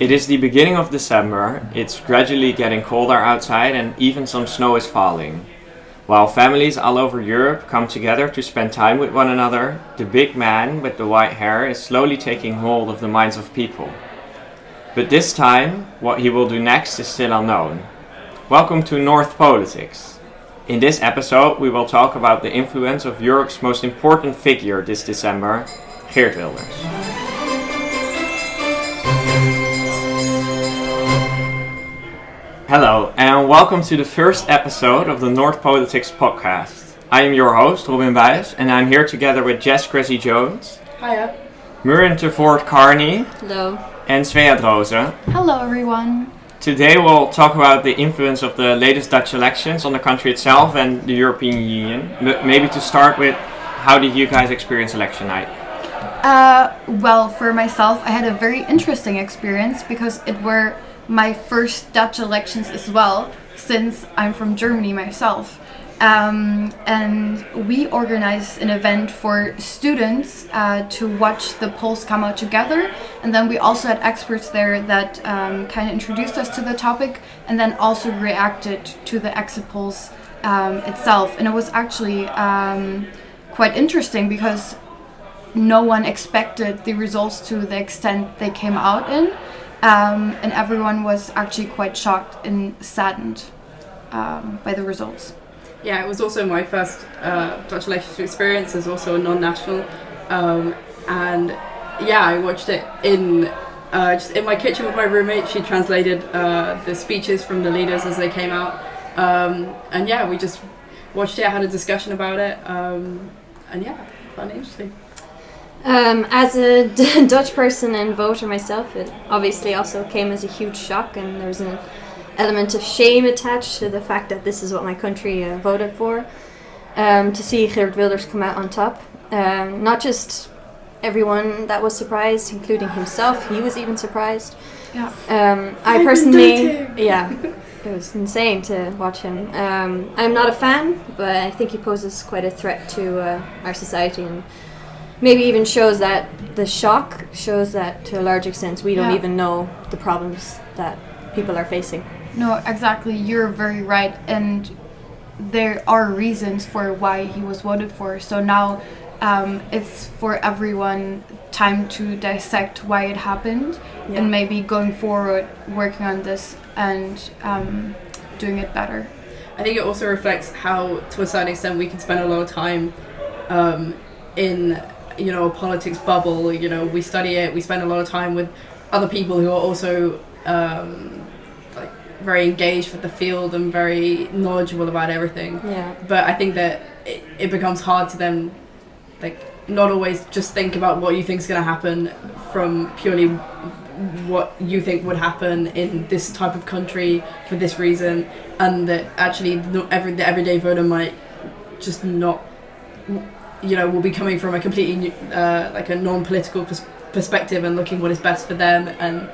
It is the beginning of December, it's gradually getting colder outside and even some snow is falling. While families all over Europe come together to spend time with one another, the big man with the white hair is slowly taking hold of the minds of people. But this time, what he will do next is still unknown. Welcome to North Politics. In this episode, we will talk about the influence of Europe's most important figure this December, Geert Wilders. Hello, and welcome to the first episode of the North Politics podcast. I am your host, Robin Buijs, and I'm here together with Jess Chrissy Jones. Hiya. Murin Tervoort Carney. Hello. And Svea Droze. Hello, everyone. Today we'll talk about the influence of the latest Dutch elections on the country itself and the European Union. But maybe to start with, how did you guys experience election night? Well, for myself, I had a very interesting experience because it were my first Dutch elections as well, since I'm from Germany myself. And we organized an event for students to watch the polls come out together. And then we also had experts there that kind of introduced us to the topic and then also reacted to the exit polls itself. And it was actually quite interesting because no one expected the results to the extent they came out in. And everyone was actually quite shocked and saddened by the results. Yeah, it was also my first Dutch elections experience as also a non-national, and yeah, I watched it in just in my kitchen with my roommate. She translated the speeches from the leaders as they came out, and yeah, we just watched it, had a discussion about it, and yeah, found it interesting. As a Dutch person and voter myself, it obviously also came as a huge shock, and there's an element of shame attached to the fact that this is what my country voted for. To see Geert Wilders come out on top, not just everyone that was surprised, including himself, he was even surprised. Yeah. I personally, yeah, it was insane to watch him. I'm not a fan, but I think he poses quite a threat to our society, and maybe even shows that the shock shows that to a large extent we don't even know the problems that people are facing. No, exactly. You're very right. And there are reasons for why he was voted for. So now it's for everyone time to dissect why it happened and maybe going forward working on this and doing it better. I think it also reflects how, to a certain extent, we can spend a lot of time in a politics bubble. We study it, we spend a lot of time with other people who are also very engaged with the field and very knowledgeable about everything. Yeah. But I think that it becomes hard to then not always just think about what you think is going to happen from purely what you think would happen in this type of country for this reason, and that actually the everyday voter might just not, will be coming from a completely a non-political perspective and looking what is best for them, and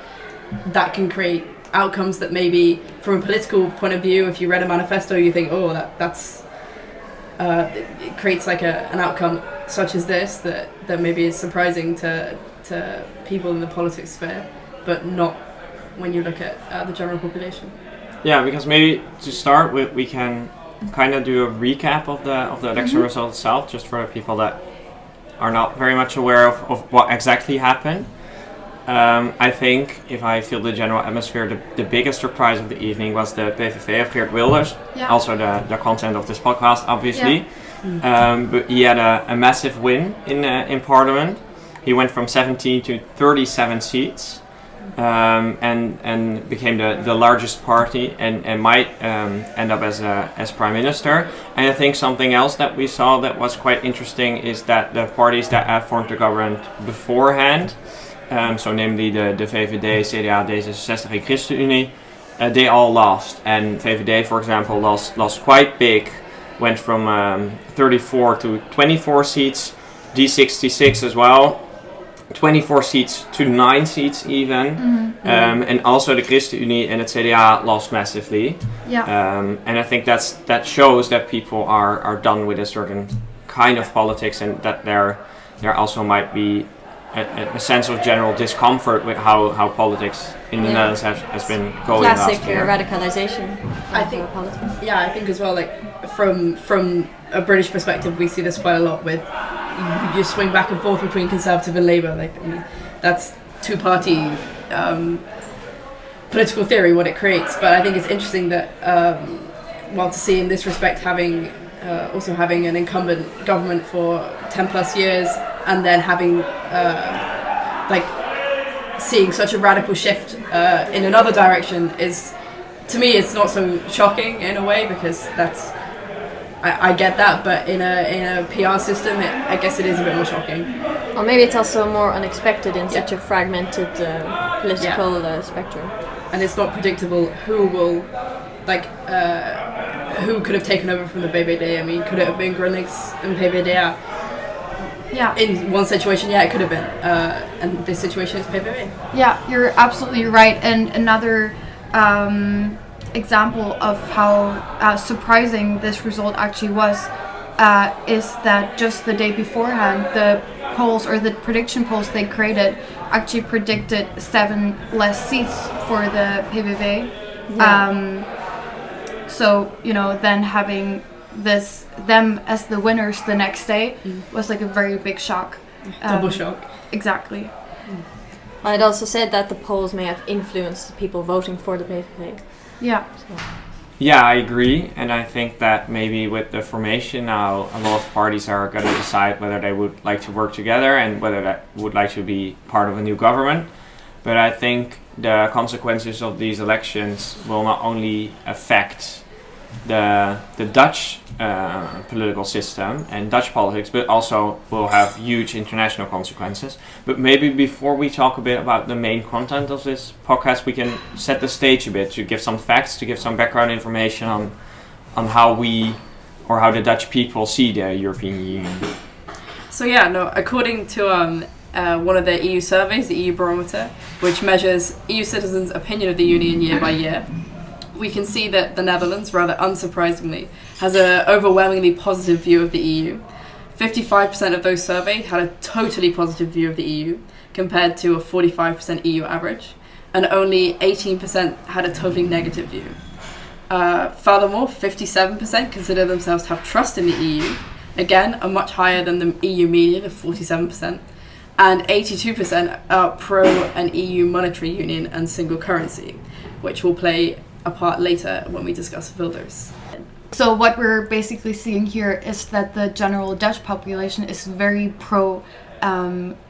that can create outcomes that maybe from a political point of view, if you read a manifesto, you think, oh, that's it creates an outcome such as this that maybe is surprising to people in the politics sphere, but not when you look at the general population. Yeah, because maybe to start with, we can kind of do a recap of the election result itself, just for people that are not very much aware of what exactly happened. I think, if I feel the general atmosphere, the biggest surprise of the evening was the PVV of Geert Wilders. Yeah. Also the content of this podcast, obviously. Yeah. But he had a massive win in Parliament. He went from 17 to 37 seats, and became the largest party, and might end up as Prime Minister. And I think something else that we saw that was quite interesting is that the parties that have formed the government beforehand, so namely the VVD, CDA, D66 and ChristenUnie, they all lost. And VVD, for example, lost quite big, went from 34 to 24 seats, D66 as well, 24 seats to 9 seats even. And also the ChristenUnie and the CDA lost massively. And I think that shows that people are done with a certain kind of politics, and that there also might be a sense of general discomfort with how politics in the Netherlands has been going classic last year. radicalization. I think, I think as well, like from a British perspective, we see this quite a lot with you swing back and forth between Conservative and Labour. Like, I mean, that's two-party political theory, what it creates. But I think it's interesting that, to see in this respect having an incumbent government for 10 plus years, and then having seeing such a radical shift in another direction is, to me, it's not so shocking in a way, because that's I get that, but in a PR system, I guess it is a bit more shocking. Or maybe it's also more unexpected in such a fragmented political spectrum. And it's not predictable who will, who could have taken over from the BBD. I mean, could it have been GroenLinks and PVD? Yeah. In one situation, yeah, it could have been. And this situation is PVV. Yeah, you're absolutely right. And another example of how surprising this result actually was is that just the day beforehand, the polls, or the prediction polls they created, actually predicted 7 less seats for the PVV. Yeah. So, then having them as the winners the next day was like a very big shock. Double shock. Exactly. I'd also said that the polls may have influenced people voting for the PVV. Yeah. So. Yeah, I agree, and I think that maybe with the formation now, a lot of parties are going to decide whether they would like to work together and whether they would like to be part of a new government. But I think the consequences of these elections will not only affect the Dutch political system and Dutch politics, but also will have huge international consequences. But maybe before we talk a bit about the main content of this podcast, we can set the stage a bit to give some facts, to give some background information on how how the Dutch people see the European Union. So according to one of the EU surveys, the EU Barometer, which measures EU citizens' opinion of the Union year by year, we can see that the Netherlands, rather unsurprisingly, has an overwhelmingly positive view of the EU. 55% of those surveyed had a totally positive view of the EU, compared to a 45% EU average, and only 18% had a totally negative view. Furthermore, 57% consider themselves to have trust in the EU, again, a much higher than the EU median of 47%, and 82% are pro an EU monetary union and single currency, which will play a part later when we discuss Wilders. So what we're basically seeing here is that the general Dutch population is very pro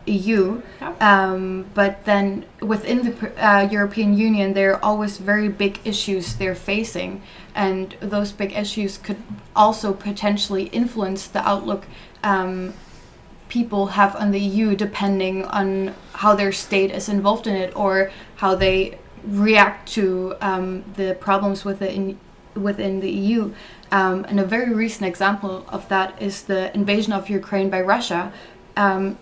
EU, but then within the European Union there are always very big issues they're facing, and those big issues could also potentially influence the outlook people have on the EU, depending on how their state is involved in it or how they react to the problems within the EU. And a very recent example of that is the invasion of Ukraine by Russia.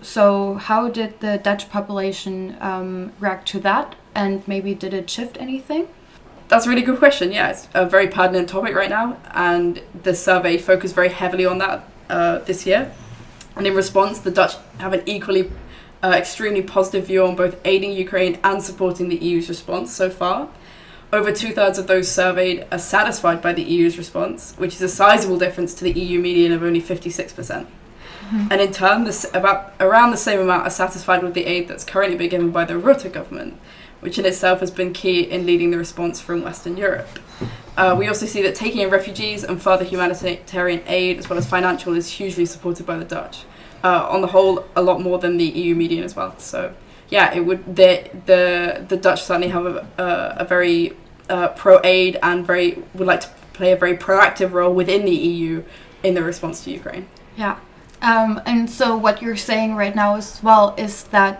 So how did the Dutch population react to that? And maybe did it shift anything? That's a really good question. Yeah, it's a very pertinent topic right now, and the survey focused very heavily on that this year. And in response, the Dutch have an equally extremely positive view on both aiding Ukraine and supporting the EU's response so far. Over 2/3 of those surveyed are satisfied by the EU's response, which is a sizable difference to the EU median of only 56%. Mm-hmm. And in turn, around the same amount are satisfied with the aid that's currently being given by the Rutte government, which in itself has been key in leading the response from Western Europe. We also see that taking in refugees and further humanitarian aid, as well as financial, is hugely supported by the Dutch. On the whole, a lot more than the EU median as well. So, yeah, it would the Dutch certainly have a very pro-aid and would like to play a very proactive role within the EU in the response to Ukraine. Yeah, and so what you're saying right now as well is that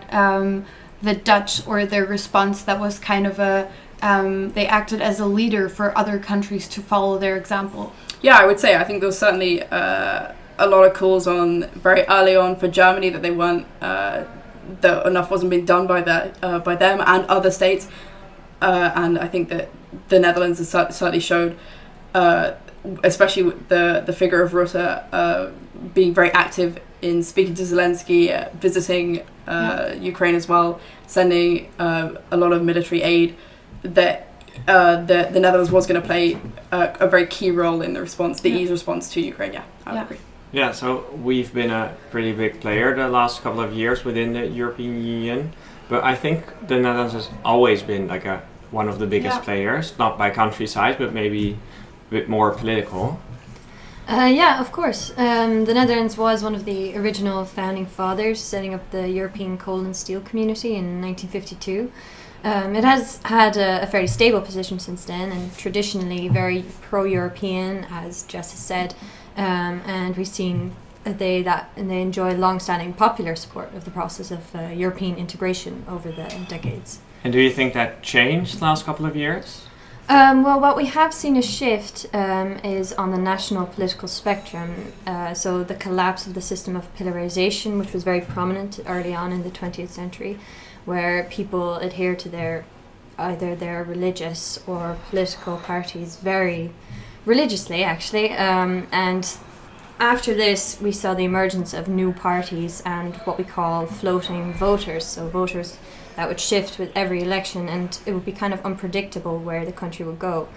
the Dutch, or their response, that was kind of they acted as a leader for other countries to follow their example. Yeah, I would say. I think there was certainly a lot of calls on very early on for Germany that they weren't that enough wasn't being done by them and other states, and I think that the Netherlands has certainly showed, especially with the figure of Rutte being very active in speaking to Zelensky, visiting Ukraine as well, sending a lot of military aid, that the Netherlands was going to play a very key role in the response, the EU's response to Ukraine. Yeah, I would agree. Yeah, so we've been a pretty big player the last couple of years within the European Union, but I think the Netherlands has always been like one of the biggest players, not by country size, but maybe a bit more political. Yeah, of course. The Netherlands was one of the original founding fathers, setting up the European Coal and Steel Community in 1952. It has had a fairly stable position since then, and traditionally very pro-European, as Jess has said. And we've seen they enjoy long-standing popular support of the process of European integration over the decades. And do you think that changed the last couple of years? Well, what we have seen a shift is on the national political spectrum. So the collapse of the system of pillarization, which was very prominent early on in the 20th century, where people adhere to either their religious or political parties very religiously, actually. And after this, we saw the emergence of new parties and what we call floating voters. So voters that would shift with every election, and it would be kind of unpredictable where the country would go.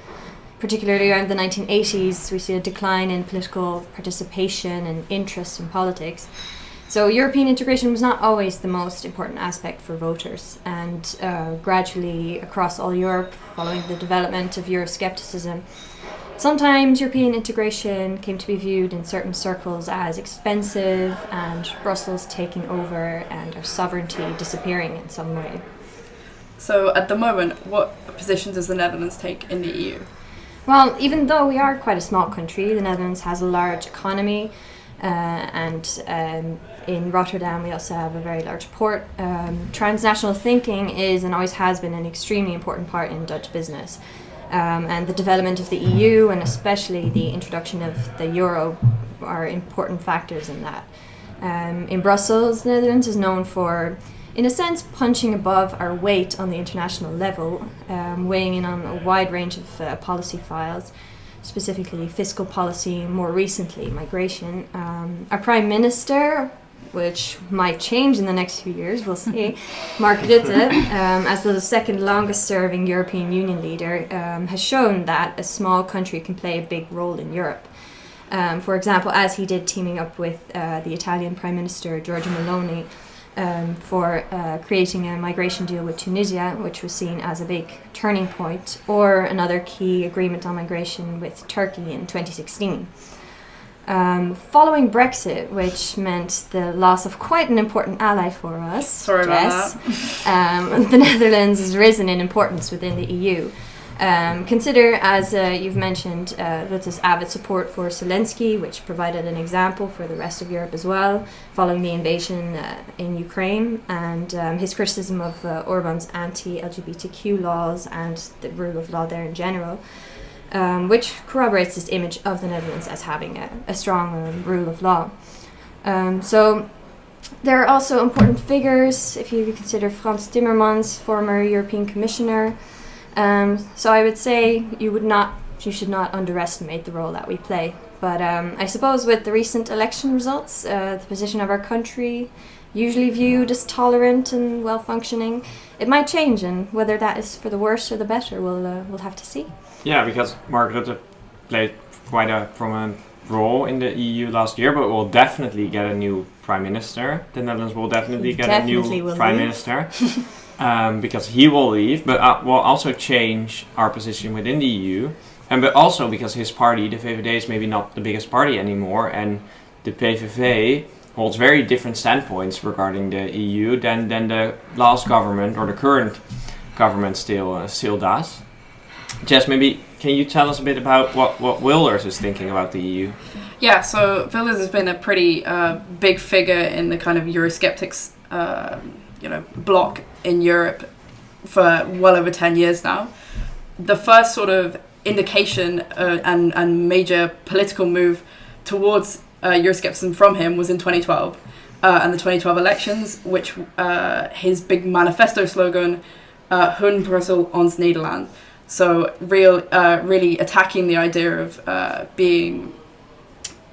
Particularly around the 1980s, we see a decline in political participation and interest in politics. So European integration was not always the most important aspect for voters, and gradually across all Europe, following the development of Euroscepticism, sometimes European integration came to be viewed in certain circles as expensive and Brussels taking over and our sovereignty disappearing in some way. So at the moment, what position does the Netherlands take in the EU? Well, even though we are quite a small country, the Netherlands has a large economy, and in Rotterdam we also have a very large port. Transnational thinking is and always has been an extremely important part in Dutch business. And the development of the EU and especially the introduction of the euro are important factors in that. In Brussels, the Netherlands is known for, in a sense, punching above our weight on the international level, weighing in on a wide range of policy files, specifically fiscal policy, more recently migration. Our Prime Minister, which might change in the next few years, we'll see, Mark Rutte, as the second longest serving European Union leader, has shown that a small country can play a big role in Europe. For example, as he did teaming up with the Italian Prime Minister Giorgia Meloni for creating a migration deal with Tunisia, which was seen as a big turning point, or another key agreement on migration with Turkey in 2016. Following Brexit, which meant the loss of quite an important ally for us, Sorry Jess, about that. the Netherlands has risen in importance within the EU. Consider, as you've mentioned, Rutte's avid support for Zelensky, which provided an example for the rest of Europe as well, following the invasion in Ukraine, and his criticism of Orban's anti-LGBTQ laws and the rule of law there in general. Which corroborates this image of the Netherlands as having a strong rule of law. So there are also important figures, if you consider Frans Timmermans, former European Commissioner. So I would say you should not underestimate the role that we play. But I suppose with the recent election results, the position of our country, usually viewed as tolerant and well-functioning, it might change, and whether that is for the worse or the better, we'll have to see. Yeah, because Mark Rutte played quite a prominent role in the EU last year, but we'll definitely get a new Prime Minister. The Netherlands will definitely get a new Prime Minister because he will leave, but will also change our position within the EU. But also because his party, the VVD, is maybe not the biggest party anymore, and the PVV holds very different standpoints regarding the EU than the last government or the current government still does. Jess, maybe can you tell us a bit about what Wilders is thinking about the EU? Yeah, so Wilders has been a pretty big figure in the kind of Eurosceptics, bloc in Europe for well over 10 years now. The first sort of indication and major political move towards Euroscepticism from him was in 2012 and the 2012 elections, which his big manifesto slogan, Hun Brussel ons Nederland. So really attacking the idea of being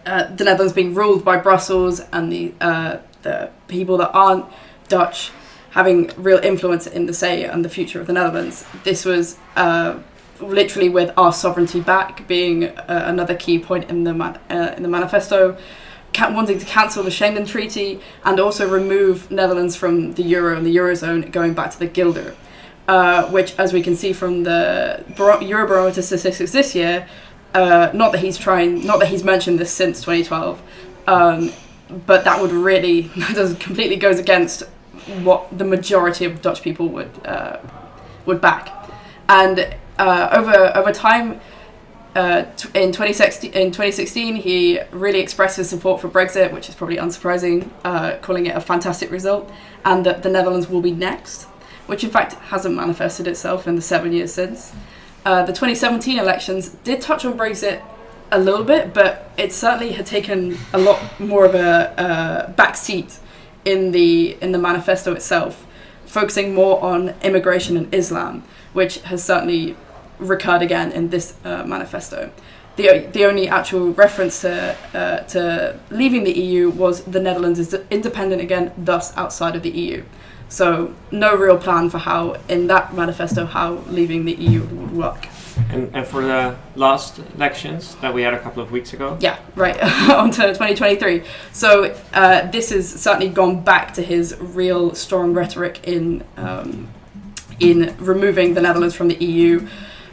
the Netherlands being ruled by Brussels and the people that aren't Dutch having real influence in the say and the future of the Netherlands. This was literally with our sovereignty back being another key point in the manifesto, wanting to cancel the Schengen Treaty and also remove Netherlands from the euro and the eurozone, going back to the guilder, which, as we can see from the Eurobarometer statistics this year, not that he's mentioned this since 2012, but that would really completely goes against what the majority of Dutch people would back. And over time, in 2016, he really expressed his support for Brexit, which is probably unsurprising, calling it a fantastic result, and that the Netherlands will be next, which in fact hasn't manifested itself in the 7 years since. The 2017 elections did touch on Brexit a little bit, but it certainly had taken a lot more of a back seat in the manifesto itself, focusing more on immigration and Islam, which has certainly recurred again in this manifesto. The only actual reference to leaving the EU was the Netherlands is independent again, thus outside of the EU. So no real plan for how, in that manifesto, how leaving the EU would work. And for the last elections that we had a couple of weeks ago? Yeah, right, on to 2023. So this has certainly gone back to his real strong rhetoric in removing the Netherlands from the EU,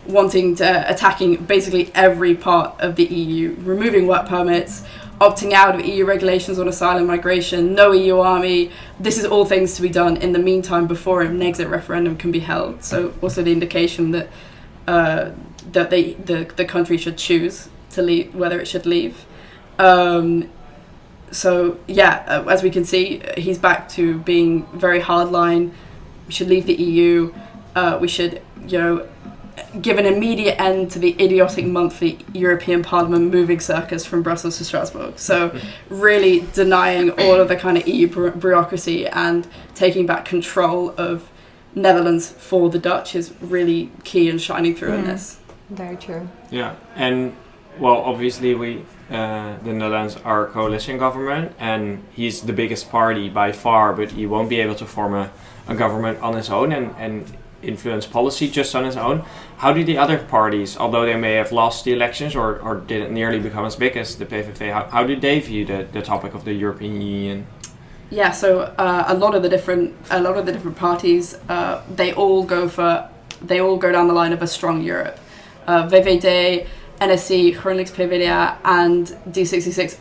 attacking basically every part of the EU, removing work permits, opting out of EU regulations on asylum migration, no EU army. This is all things to be done in the meantime before an exit referendum can be held. So also the indication that the country should choose to leave, whether it should leave. So yeah, as we can see, he's back to being very hardline. We should leave the EU. We should, give an immediate end to the idiotic monthly European Parliament moving circus from Brussels to Strasbourg. So really denying all of the kind of EU bureaucracy and taking back control of Netherlands for the Dutch is really key and shining through in this. Very true. Yeah, and well, obviously the Netherlands are a coalition government, and he's the biggest party by far, but he won't be able to form a government on his own and influence policy just on his own. How do the other parties, although they may have lost the elections or didn't nearly become as big as the PVV, how do they view the topic of the European Union? Yeah, so a lot of the different parties, they all go down the line of a strong Europe. VVD, NSC, GroenLinks PvdA, and D66,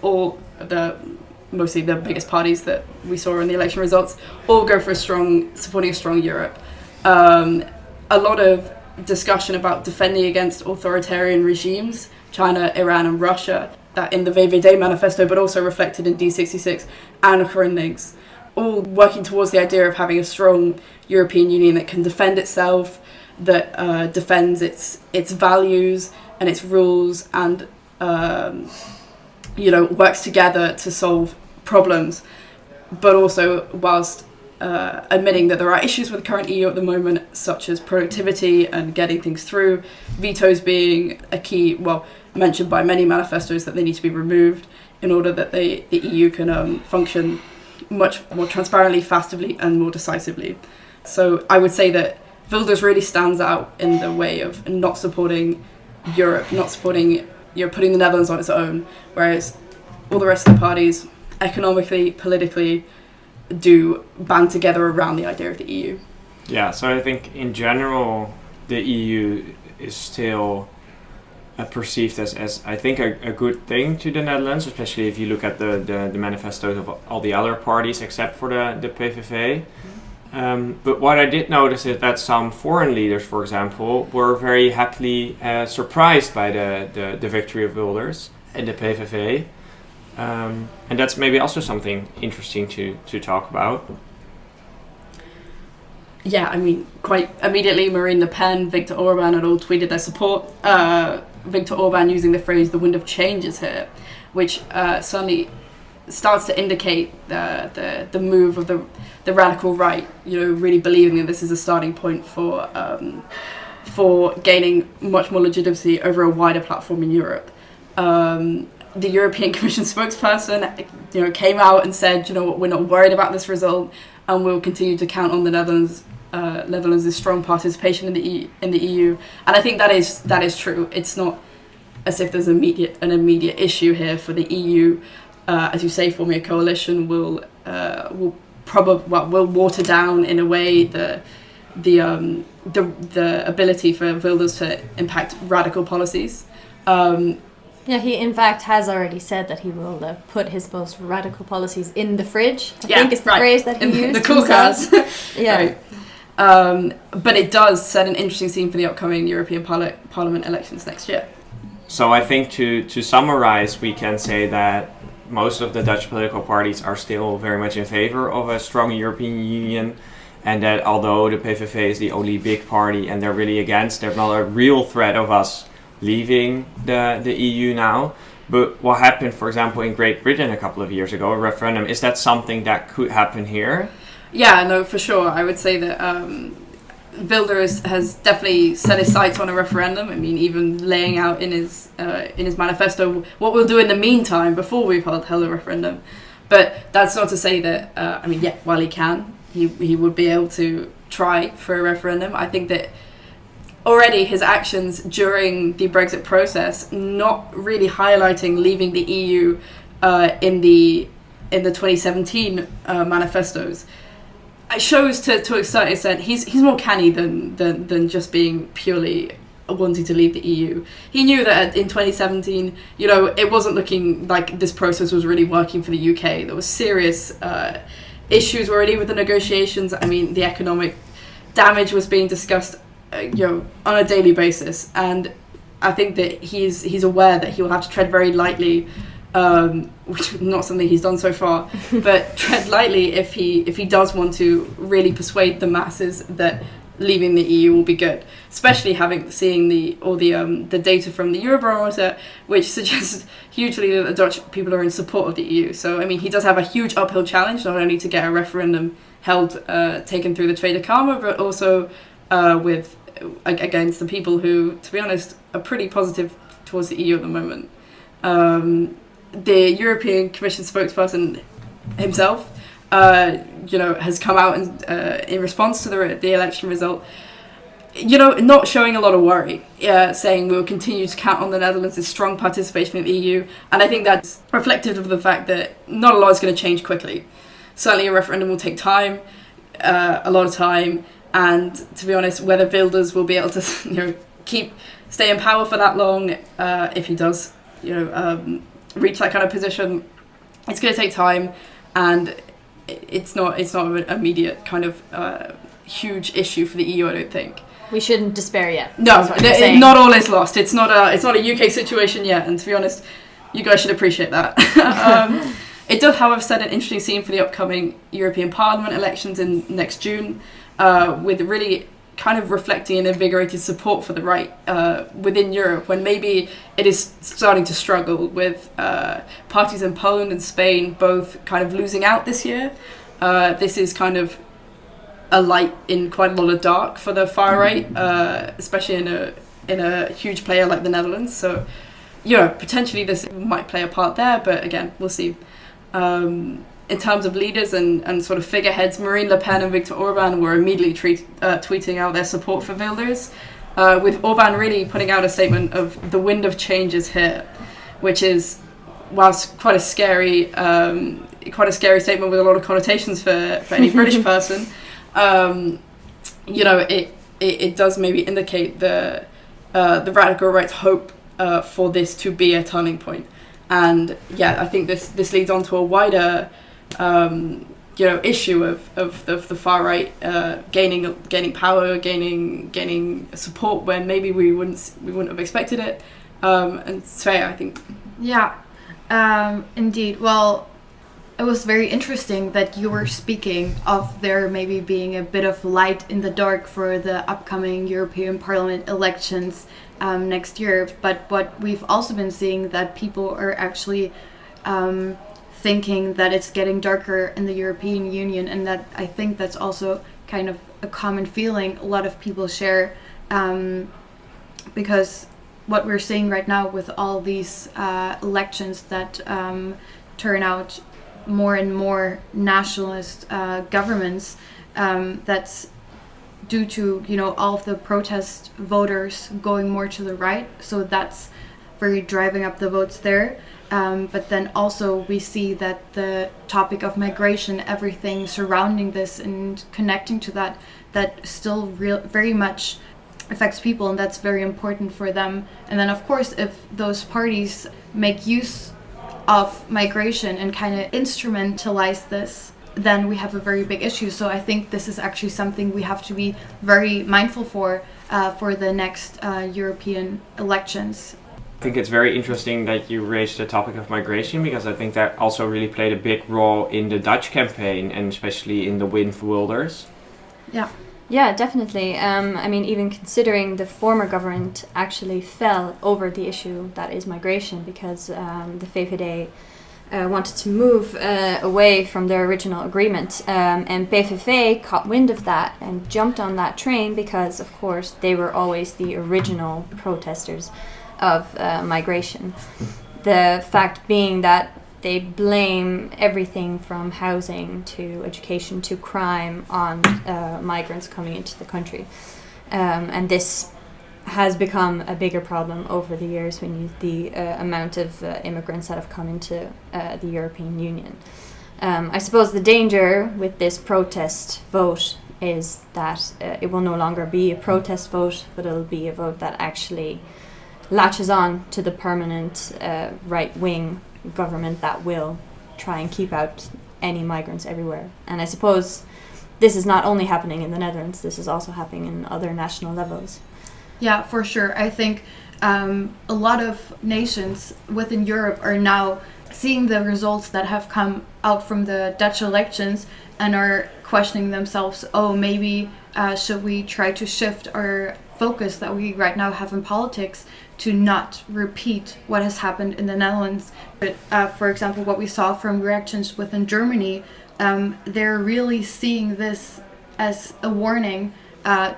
mostly the biggest parties that we saw in the election results, all go for supporting a strong Europe. A lot of discussion about defending against authoritarian regimes, China, Iran, and Russia, that in the VVD manifesto, but also reflected in D66 and GroenLinks, all working towards the idea of having a strong European Union that can defend itself, that defends its values and its rules, and works together to solve problems, but also whilst admitting that there are issues with the current EU at the moment, such as productivity and getting things through, vetoes being a key, mentioned by many manifestos that they need to be removed in order that the EU can function much more transparently, fastly, and more decisively. So I would say that Wilders really stands out in the way of not supporting Europe, not supporting, putting the Netherlands on its own, whereas all the rest of the parties, economically, politically, do band together around the idea of the EU. Yeah, so I think in general the EU is still perceived as I think a good thing to the Netherlands, especially if you look at the manifestos of all the other parties except for the PVV. But what I did notice is that some foreign leaders, for example, were very happily surprised by the victory of Wilders and the PVV. And that's maybe also something interesting to talk about. Yeah, I mean, quite immediately Marine Le Pen, Viktor Orban had all tweeted their support. Viktor Orban using the phrase "the wind of change is here," which certainly starts to indicate the move of the radical right, really believing that this is a starting point for gaining much more legitimacy over a wider platform in Europe. The European Commission spokesperson, came out and said, we're not worried about this result. and we'll continue to count on the Netherlands' strong participation in the EU. And I think that is true. It's not as if there's an immediate issue here for the EU. As you say, forming a coalition will water down in a way the ability for Wilders to impact radical policies. He in fact has already said that he will put his most radical policies in the fridge. I think it's the phrase that he used. The cool cars. Yeah. Right. But it does set an interesting scene for the upcoming European Parliament elections next year. So I think to summarize, we can say that most of the Dutch political parties are still very much in favor of a strong European Union, and that although the PVV is the only big party and they're really against, there's not a real threat of us leaving the EU now. But what happened, for example, in Great Britain a couple of years ago, a referendum, is that something that could happen here? Yeah, no, for sure. I would say that Wilders has definitely set his sights on a referendum. I mean, even laying out in his manifesto what we'll do in the meantime before we've held a referendum. But that's not to say that, while he can, he would be able to try for a referendum. I think that already his actions during the Brexit process, not really highlighting leaving the EU in the 2017 manifestos, it shows to a certain extent he's more canny than just being purely wanting to leave the EU. He knew that in 2017, it wasn't looking like this process was really working for the UK. There was serious issues already with the negotiations. I mean, the economic damage was being discussed on a daily basis, and I think that he's aware that he will have to tread very lightly, which is not something he's done so far, but tread lightly if he does want to really persuade the masses that leaving the EU will be good, especially seeing the data from the Eurobarometer, which suggests hugely that the Dutch people are in support of the EU. So I mean, he does have a huge uphill challenge, not only to get a referendum held, taken through the Tweede Kamer, but also against the people who, to be honest, are pretty positive towards the EU at the moment. The European Commission spokesperson himself, has come out and in response to the election result, not showing a lot of worry, saying we will continue to count on the Netherlands' strong participation in the EU, and I think that's reflective of the fact that not a lot is going to change quickly. Certainly, a referendum will take time, a lot of time. And to be honest, whether Wilders will be able to, stay in power for that long, if he does, reach that kind of position, it's going to take time, and it's not an immediate kind of huge issue for the EU. I don't think we shouldn't despair yet. No, not all is lost. It's not a UK situation yet, and to be honest, you guys should appreciate that. It does, however, set an interesting scene for the upcoming European Parliament elections in next June. With really kind of reflecting an invigorated support for the right within Europe, when maybe it is starting to struggle with parties in Poland and Spain both kind of losing out this year. This is kind of a light in quite a lot of dark for the far right, especially in a huge player like the Netherlands. So, potentially this might play a part there, but again, we'll see. In terms of leaders and sort of figureheads, Marine Le Pen and Viktor Orban were immediately tweeting out their support for Wilders, with Orban really putting out a statement of the wind of change is here, which is, whilst quite a scary statement with a lot of connotations for any British person, it does maybe indicate the radical right's hope for this to be a turning point. And I think this leads on to a wider issue of the far right gaining power, gaining support when maybe we wouldn't have expected it. And so I think. Yeah, indeed. Well, it was very interesting that you were speaking of there maybe being a bit of light in the dark for the upcoming European Parliament elections next year. But what we've also been seeing, that people are actually thinking that it's getting darker in the European Union, and that I think that's also kind of a common feeling a lot of people share, because what we're seeing right now with all these elections that turn out more and more nationalist governments. That's due to, you know, all of the protest voters going more to the right. So that's very driving up the votes there. But then also we see that the topic of migration, everything surrounding this and connecting to that, that still very much affects people, and that's very important for them. And then of course, if those parties make use of migration and kind of instrumentalize this, then we have a very big issue. So I think this is actually something we have to be very mindful for the next European elections. I think it's very interesting that you raised the topic of migration, because I think that also really played a big role in the Dutch campaign, and especially in the win for Wilders. Yeah, definitely. I mean, even considering the former government actually fell over the issue that is migration, because the VVD wanted to move away from their original agreement, and PVV caught wind of that and jumped on that train, because of course they were always the original protesters of migration. The fact being that they blame everything from housing to education to crime on migrants coming into the country, and this has become a bigger problem over the years when you the amount of immigrants that have come into the European Union. I suppose the danger with this protest vote is that it will no longer be a protest vote, but it'll be a vote that actually latches on to the permanent right-wing government that will try and keep out any migrants everywhere. And I suppose this is not only happening in the Netherlands, this is also happening in other national levels. Yeah, for sure. I think a lot of nations within Europe are now seeing the results that have come out from the Dutch elections and are questioning themselves, oh, maybe should we try to shift our focus that we right now have in politics to not repeat what has happened in the Netherlands. But for example, what we saw from reactions within Germany, they're really seeing this as a warning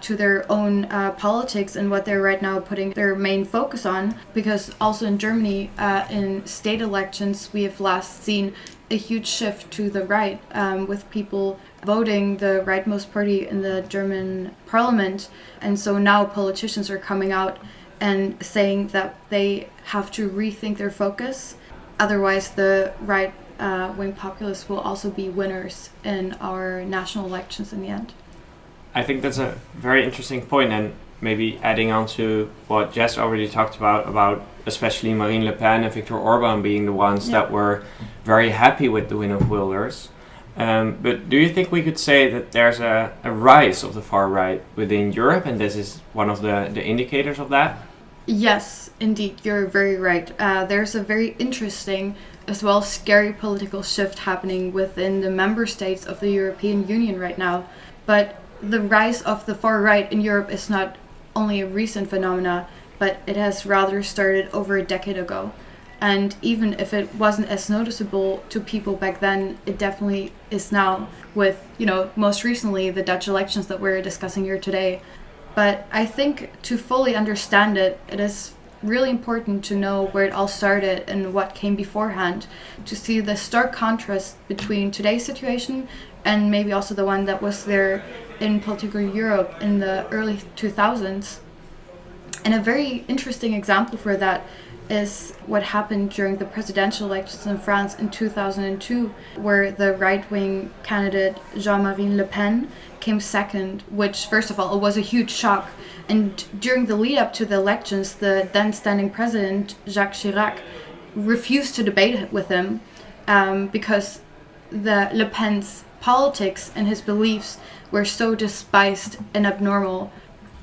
to their own politics and what they're right now putting their main focus on. Because also in Germany, in state elections, we have last seen a huge shift to the right, with people voting the rightmost party in the German parliament. And so now politicians are coming out and saying that they have to rethink their focus. Otherwise, the right-wing populists will also be winners in our national elections in the end. I think that's a very interesting point, and maybe adding on to what Jess already talked about especially Marine Le Pen and Viktor Orban being the ones that were very happy with the win of Wilders. But do you think we could say that there's a rise of the far right within Europe, and this is one of the indicators of that? Yes, indeed, you're very right. There's a very interesting as well scary political shift happening within the member states of the European Union right now. But the rise of the far right in Europe is not only a recent phenomena, but it has rather started over a decade ago. And even if it wasn't as noticeable to people back then, it definitely is now with, you know, most recently the Dutch elections that we're discussing here today. But I think to fully understand it, it is really important to know where it all started and what came beforehand, to see the stark contrast between today's situation and maybe also the one that was there in political Europe in the early 2000s. And a very interesting example for that is what happened during the presidential elections in France in 2002, where the right-wing candidate Jean-Marie Le Pen came second, which first of all, it was a huge shock. And during the lead up to the elections, the then standing president, Jacques Chirac, refused to debate with him because the Le Pen's politics and his beliefs were so despised and abnormal.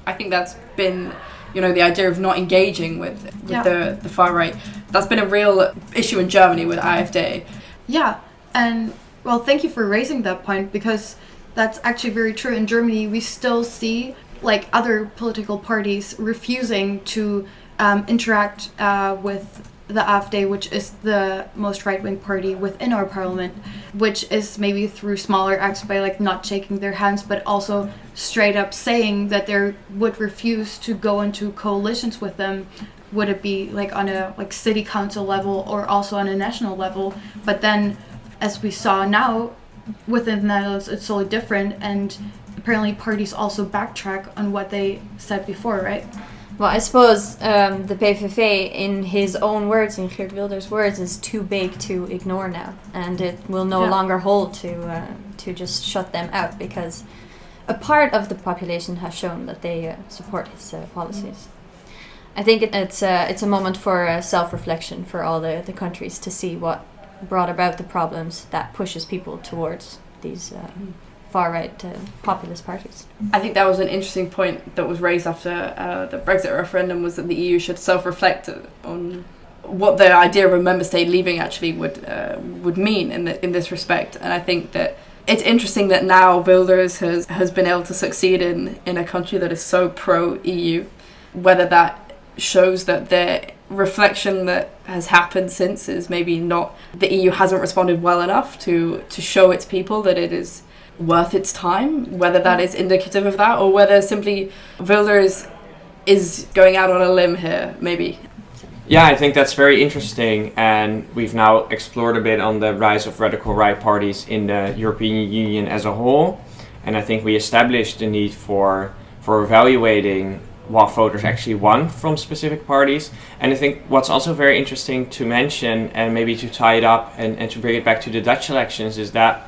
I think that's been, you know, the idea of not engaging with the far right. That's been a real issue in Germany with AfD. Yeah, and well, thank you for raising that point, because that's actually very true. In Germany, we still see like other political parties refusing to interact with the AfD, which is the most right-wing party within our parliament, which is maybe through smaller acts by like not shaking their hands, but also straight up saying that they would refuse to go into coalitions with them. Would it be like on a like city council level or also on a national level? But then as we saw now, within the Netherlands, it's totally different, and apparently parties also backtrack on what they said before, right? Well, I suppose the PVV, in his own words, in Geert Wilders' words, is too big to ignore now, and it will no longer hold to just shut them out, because a part of the population has shown that they support his policies. I think it's a moment for self-reflection for all the countries to see what brought about the problems that pushes people towards these far-right populist parties. I think that was an interesting point that was raised after the Brexit referendum, was that the EU should self-reflect on what the idea of a member state leaving actually would mean in this respect. And I think that it's interesting that now Wilders has been able to succeed in a country that is so pro-EU, whether that shows that the reflection that has happened since is maybe not, the EU hasn't responded well enough to show its people that it is worth its time, whether that is indicative of that, or whether simply Wilders is going out on a limb here, maybe. Yeah, I think that's very interesting, and we've now explored a bit on the rise of radical right parties in the European Union as a whole, and I think we established the need for evaluating what voters actually want from specific parties. And I think what's also very interesting to mention, and maybe to tie it up and to bring it back to the Dutch elections, is that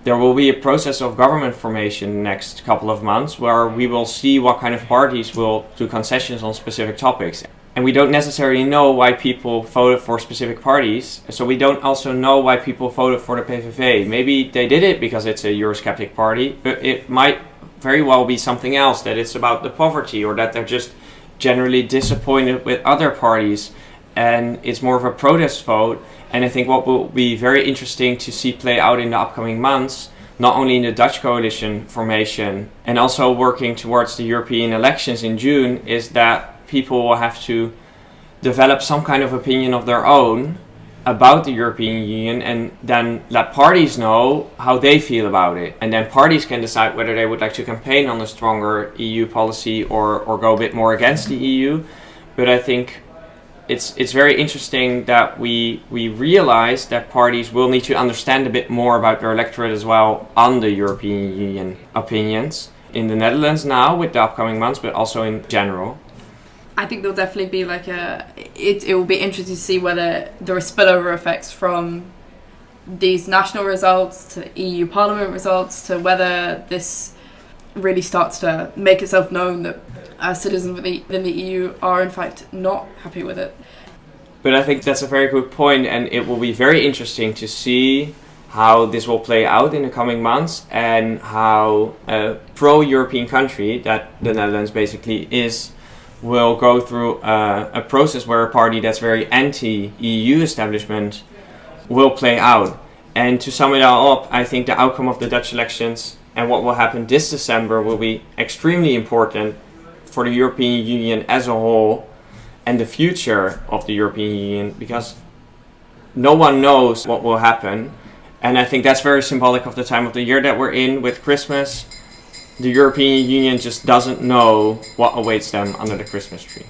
there will be a process of government formation in the next couple of months where we will see what kind of parties will do concessions on specific topics. And we don't necessarily know why people voted for specific parties, so we don't also know why people voted for the PVV. Maybe they did it because it's a Eurosceptic party, but it might very well be something else, that it's about the poverty, or that they're just generally disappointed with other parties and it's more of a protest vote. And I think what will be very interesting to see play out in the upcoming months, not only in the Dutch coalition formation and also working towards the European elections in June, is that people will have to develop some kind of opinion of their own about the European Union, and then let parties know how they feel about it. And then parties can decide whether they would like to campaign on a stronger EU policy or go a bit more against the EU. But I think it's very interesting that we realize that parties will need to understand a bit more about their electorate as well on the European Union opinions in the Netherlands now with the upcoming months, but also in general. I think there'll definitely be it will be interesting to see whether there are spillover effects from these national results to EU Parliament results, to whether this really starts to make itself known that citizens within the EU are in fact not happy with it. But I think that's a very good point, and it will be very interesting to see how this will play out in the coming months, and how a pro-European country that the Netherlands basically is will go through a process where a party that's very anti-EU establishment will play out. And to sum it all up, I think the outcome of the Dutch elections and what will happen this December will be extremely important for the European Union as a whole and the future of the European Union, because no one knows what will happen. And I think that's very symbolic of the time of the year that we're in with Christmas. The European Union just doesn't know what awaits them under the Christmas tree.